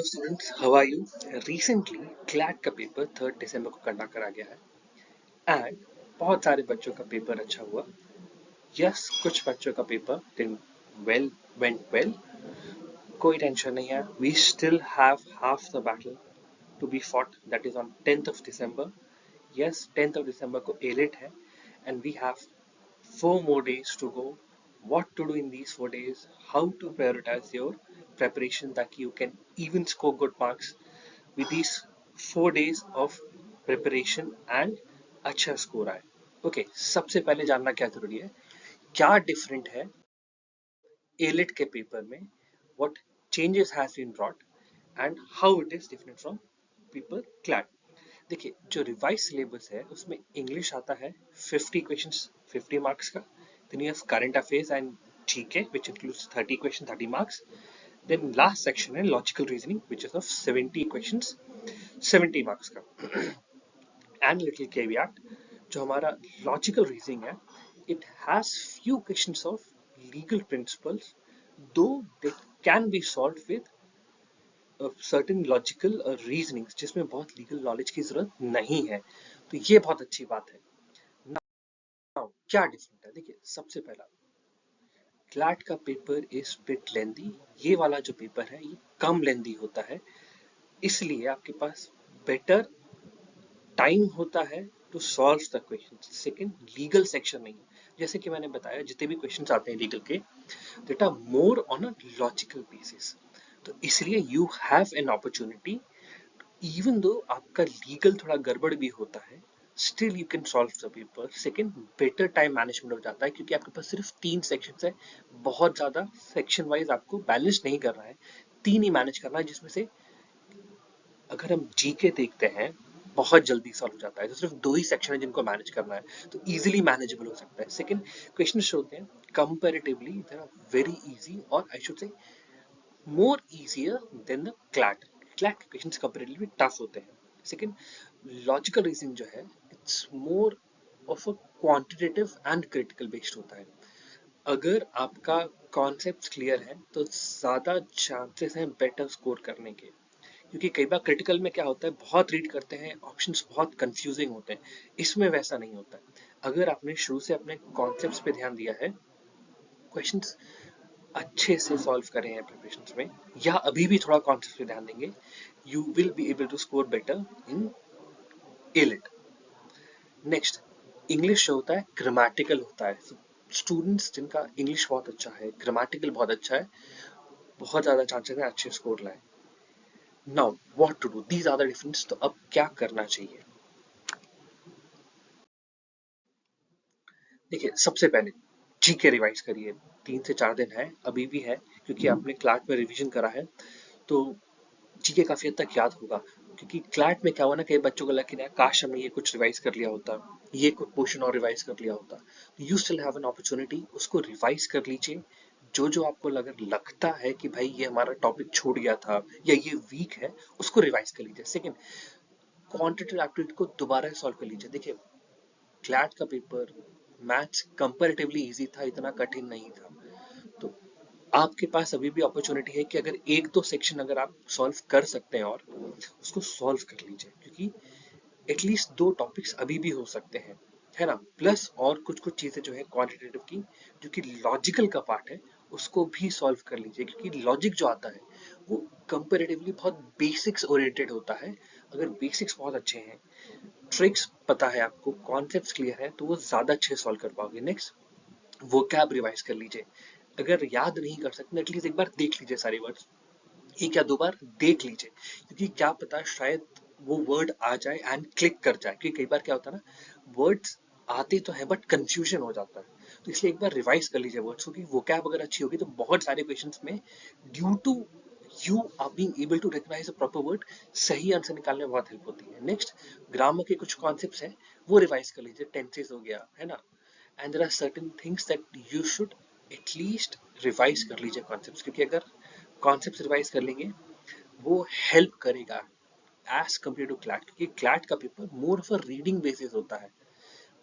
students, how are you? Recently, CLAT का paper 3 दिसंबर को conduct करा गया है एंड बहुत सारे बच्चों का पेपर अच्छा हुआ. यस, कुछ बच्चों का पेपर वेल वेंट वेल. कोई टेंशन नहीं है. We still have half the battle to be fought, that is on 10th of December. Yes, 10th of December को एलिट है and we have 4 more days to go. What to do in these 4 days? How to prioritize your preparation that you can even score good marks with these 4 days of preparation and अच्छा score आए. Okay, सबसे पहले जानना क्या जरूरी है, क्या different है एलिट के पेपर में, what changes has been brought and how it is different from paper CLAT. देखिए, जो रिवाइज सिलेबस है उसमें इंग्लिश आता है 50 क्वेश्चंस 50 मार्क्स का. Then you have current affairs and GK which includes 30 question 30 marks. Then last section है logical reasoning which is of 70 questions 70 marks का. And little caveat, जो हमारा लॉजिकल रीजनिंग है, it has few questions of legal principles, though they can be solved with certain logical reasonings जिसमें बहुत legal knowledge की जरूरत नहीं है. तो ये बहुत अच्छी बात है. नाउ क्या डिफरेंट है, देखिए सबसे पहला, क्लैट का पेपर इज बिट लेंदी. ये वाला जो पेपर है ये कम लेंदी होता है, इसलिए आपके पास बेटर टाइम होता है to solve the question. Second, legal section नहीं है. जैसे कि मैंने बताया, जितने भी क्वेश्चंस आते हैं लीगल के, that are more on a logical basis. तो इसलिए you have an opportunity, even though आपका लीगल थोड़ा गड़बड़ भी होता है, still you can solve the paper. Second, better time management हो जाता है क्योंकि आपके पास सिर्फ 3 सेक्शंस है. बहुत ज्यादा सेक्शन वाइज आपको बैलेंस नहीं करना है, 3 ही मैनेज करना है, जिसमें से अगर हम जीके देखते हैं बहुत जल्दी सॉल्व हो जाता है. तो सिर्फ 2 ही सेक्शन है जिनको मैनेज करना है, तो इजीली मैनेजेबल हो सकता है. सेकंड, क्वेश्चंस होते हैं comparatively they are very easy, और I should say more easier than the CLAT. CLAT के क्वेश्चंस कंपैरेटिवली टफ होते हैं. सेकंड, लॉजिकल रीजनिंग जो है, it's more of a quantitative and critical based होता है. अगर आपका कॉन्सेप्ट क्लियर है तो ज्यादा चांसेस हैं बेटर स्कोर करने के. क्योंकि कई बार क्रिटिकल में क्या होता है, बहुत रीड करते हैं, ऑप्शंस बहुत कंफ्यूजिंग होते हैं. इसमें वैसा नहीं होता है. अगर आपने शुरू से अपने कॉन्सेप्ट्स पे ध्यान दिया है, क्वेश्चंस अच्छे से सॉल्व करे हैं प्रिपरेशंस में, या अभी भी थोड़ा कॉन्सेप्ट पे ध्यान देंगे, you will be able to score better in AILET. Next, English जो होता है ग्रामेटिकल होता है. स्टूडेंट्स जिनका इंग्लिश बहुत अच्छा है, ग्रामेटिकल बहुत अच्छा है, बहुत ज्यादा चांसेस है अच्छे स्कोर लाए. Now what to do, these are the difference. तो अब क्या करना चाहिए, देखिए सबसे पहले जीके रिवाइज करिए. 3 से 4 दिन है, अभी भी है, क्योंकि आपने क्लैट में रिवीजन करा है तो जीके काफी हद तक याद होगा. क्योंकि क्लैट में क्या हुआ ना, कई बच्चों को लगा कि ना काश हमने ये कुछ रिवाइज कर लिया होता, ये कुछ पोर्शन और रिवाइज कर लिया होता. You still have an opportunity, उसको रिवाइज कर लीजिए. जो जो आपको अगर लगता है कि भाई ये हमारा टॉपिक छूट गया था या ये वीक है, उसको रिवाइज कर लीजिए. सेकंड, क्वांटिटेटिव एप्टीट्यूड को दोबारा सॉल्व कर लीजिए. देखिए, क्लैट का पेपर मैथ्स कंपैरेटिवली इजी था, इतना कठिन नहीं था. तो आपके पास अभी भी अपॉर्चुनिटी है कि अगर 1-2 सेक्शन अगर आप सॉल्व कर सकते हैं और उसको सॉल्व कर लीजिए, क्योंकि एटलीस्ट 2 टॉपिक्स अभी भी हो सकते हैं, है ना. प्लस और कुछ कुछ चीजें जो है क्वांटिटेटिव की, जो कि लॉजिकल का पार्ट है, उसको भी सॉल्व कर लीजिए. क्योंकि लॉजिक जो आता है वो कंपैरेटिवली बहुत बेसिक्स ओरिएंटेड होता है. अगर बेसिक्स बहुत अच्छे हैं, ट्रिक्स पता है आपको, कॉन्सेप्ट्स क्लियर है, तो वो ज्यादा अच्छे सॉल्व कर पाओगे. नेक्स्ट, वोकैब रिवाइज कर लीजिए. अगर याद नहीं कर सकते, एटलीस्ट एक बार देख लीजिए सारे वर्ड्स, एक या 2 बार देख लीजिए, क्योंकि क्या पता शायद वो वर्ड आ जाए एंड क्लिक कर जाए. क्योंकि कई बार क्या होता है ना, वर्ड्स आते तो है बट कंफ्यूजन हो जाता है. तो इसलिए एक बार रिवाइज कर लीजिए वर्ड्स को, क्योंकि वोकैब अगर अच्छी होगी तो बहुत सारे क्वेश्चंस में due to you are being able to recognise a proper word, सही आंसर निकालने में बहुत हेल्प होती है. नेक्स्ट, ग्रामर के कुछ कॉन्सेप्ट्स हैं, वो रिवाइज कर लीजिए. टेंसेस हो गया, है ना. And there are certain things that you should at least revise कर लीजिए कॉन्सेप्ट्स, क्योंकि अगर कॉन्सेप्ट्स रिवाइज कर लेंगे वो हेल्प करेगा एज कम्पेयर टू क्लैट. क्योंकि क्लैट का paper more of a reading basis होता है,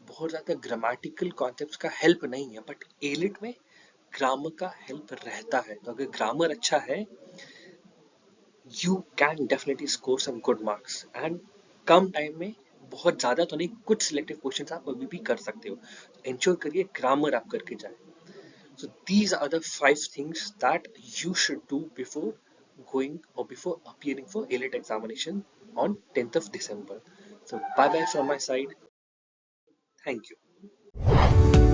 बहुत ज्यादा ग्रामेटिकल कॉन्सेप्ट्स का हेल्प नहीं है. बट एलिट में ग्रामर का हेल्प रहता है. तो अगर ग्रामर अच्छा है you can definitely score some good marks and come time में बहुत ज़्यादा तो नहीं, कुछ सिलेक्टिव क्वेश्चंस आप अभी भी कर सकते हो। इंश्योर करिए ग्रामर आप करके जाए। So these are the 5 things that you should do before going or before appearing for ALET examination on 10th of December. So bye bye from my side. Thank you.